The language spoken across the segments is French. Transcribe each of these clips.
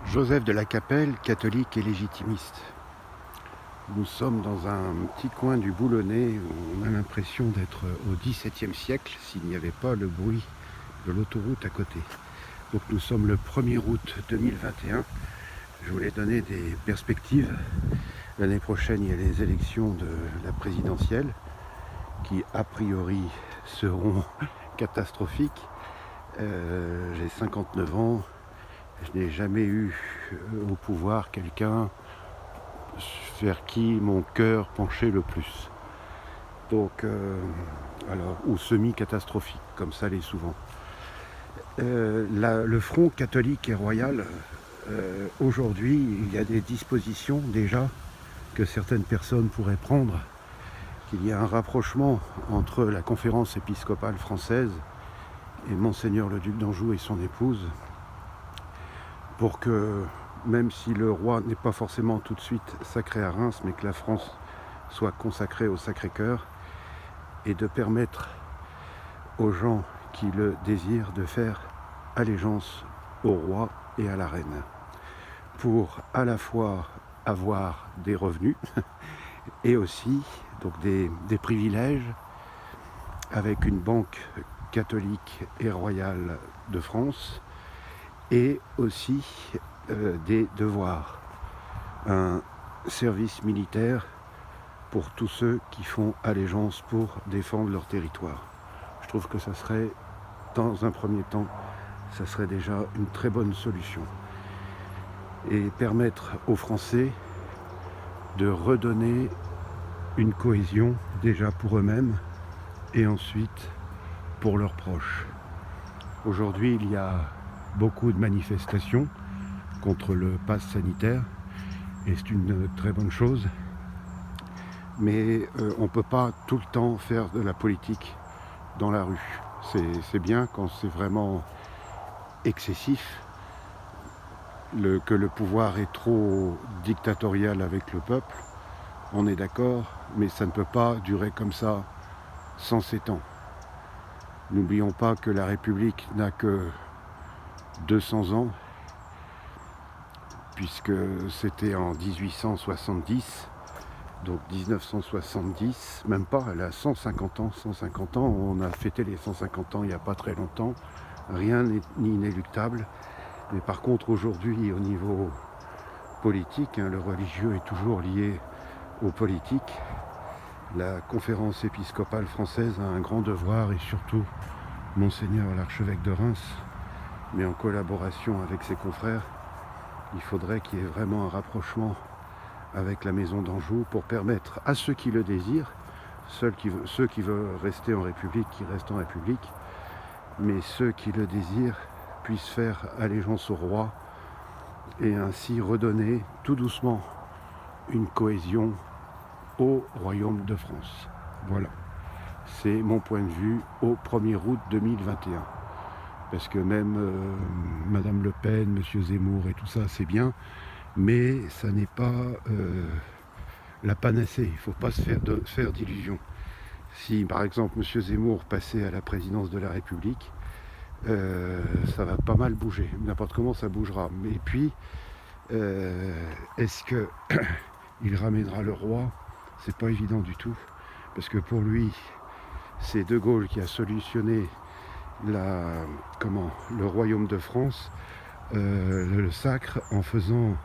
Joseph de la Capelle, catholique et légitimiste. Nous sommes dans un petit coin du Boulonnais où on a l'impression d'être au XVIIe siècle s'il n'y avait pas le bruit de l'autoroute à côté. Donc nous sommes le 1er août 2021. Je voulais donner des perspectives. L'année prochaine, il y a les élections de la présidentielle qui, a priori, seront catastrophiques. J'ai 59 ans. Je n'ai jamais eu au pouvoir quelqu'un vers qui mon cœur penchait le plus. Donc, ou semi-catastrophique, comme ça l'est souvent. Le front catholique et royal, aujourd'hui, il y a des dispositions déjà que certaines personnes pourraient prendre, qu'il y a un rapprochement entre la conférence épiscopale française et Monseigneur le duc d'Anjou et son épouse, pour que, même si le roi n'est pas forcément tout de suite sacré à Reims, mais que la France soit consacrée au Sacré-Cœur, et de permettre aux gens qui le désirent de faire allégeance au roi et à la reine, pour à la fois avoir des revenus et aussi donc des privilèges avec une banque catholique et royale de France, et aussi des devoirs, un service militaire pour tous ceux qui font allégeance pour défendre leur territoire. Je trouve que ça serait, dans un premier temps, ça serait déjà une très bonne solution. Et permettre aux Français de redonner une cohésion déjà pour eux-mêmes et ensuite pour leurs proches. Aujourd'hui, il y a beaucoup de manifestations contre le pass sanitaire et c'est une très bonne chose, mais on ne peut pas tout le temps faire de la politique dans la rue. C'est bien quand c'est vraiment excessif, que le pouvoir est trop dictatorial avec le peuple, on est d'accord, mais ça ne peut pas durer comme ça 107 ans. N'oublions pas que la République n'a que 200 ans, puisque c'était en 1870, donc 1970, même pas, elle a 150 ans, on a fêté les 150 ans il n'y a pas très longtemps, rien n'est inéluctable, mais par contre aujourd'hui au niveau politique, le religieux est toujours lié au politique. La conférence épiscopale française a un grand devoir, et surtout Monseigneur l'archevêque de Reims, mais en collaboration avec ses confrères, il faudrait qu'il y ait vraiment un rapprochement avec la maison d'Anjou pour permettre à ceux qui le désirent, ceux qui veulent rester en République, qui restent en République, mais ceux qui le désirent puissent faire allégeance au roi et ainsi redonner tout doucement une cohésion au royaume de France. Voilà, c'est mon point de vue au 1er août 2021. Parce que même Madame Le Pen, Monsieur Zemmour et tout ça, c'est bien, mais ça n'est pas la panacée. Il ne faut pas se faire d'illusions. Si par exemple Monsieur Zemmour passait à la présidence de la République, ça va pas mal bouger. N'importe comment ça bougera. Et puis, est-ce que il ramènera le roi? C'est pas évident du tout, parce que pour lui, c'est De Gaulle qui a solutionné le royaume de France, le sacre, en faisant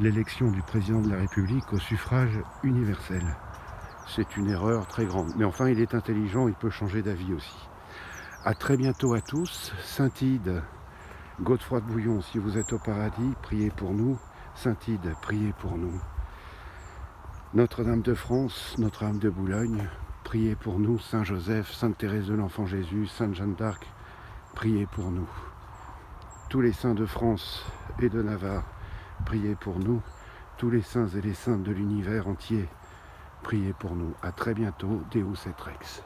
l'élection du président de la République au suffrage universel. C'est une erreur très grande. Mais enfin, il est intelligent, il peut changer d'avis aussi. À très bientôt à tous. Saint-Ide, Godefroy de Bouillon, si vous êtes au paradis, priez pour nous. Saint-Ide, priez pour nous. Notre-Dame de France, Notre-Dame de Boulogne, priez pour nous. Saint-Joseph, Sainte-Thérèse de l'Enfant Jésus, Sainte Jeanne d'Arc, priez pour nous. Tous les saints de France et de Navarre, priez pour nous. Tous les saints et les saintes de l'univers entier, priez pour nous. À très bientôt. Deus et Rex.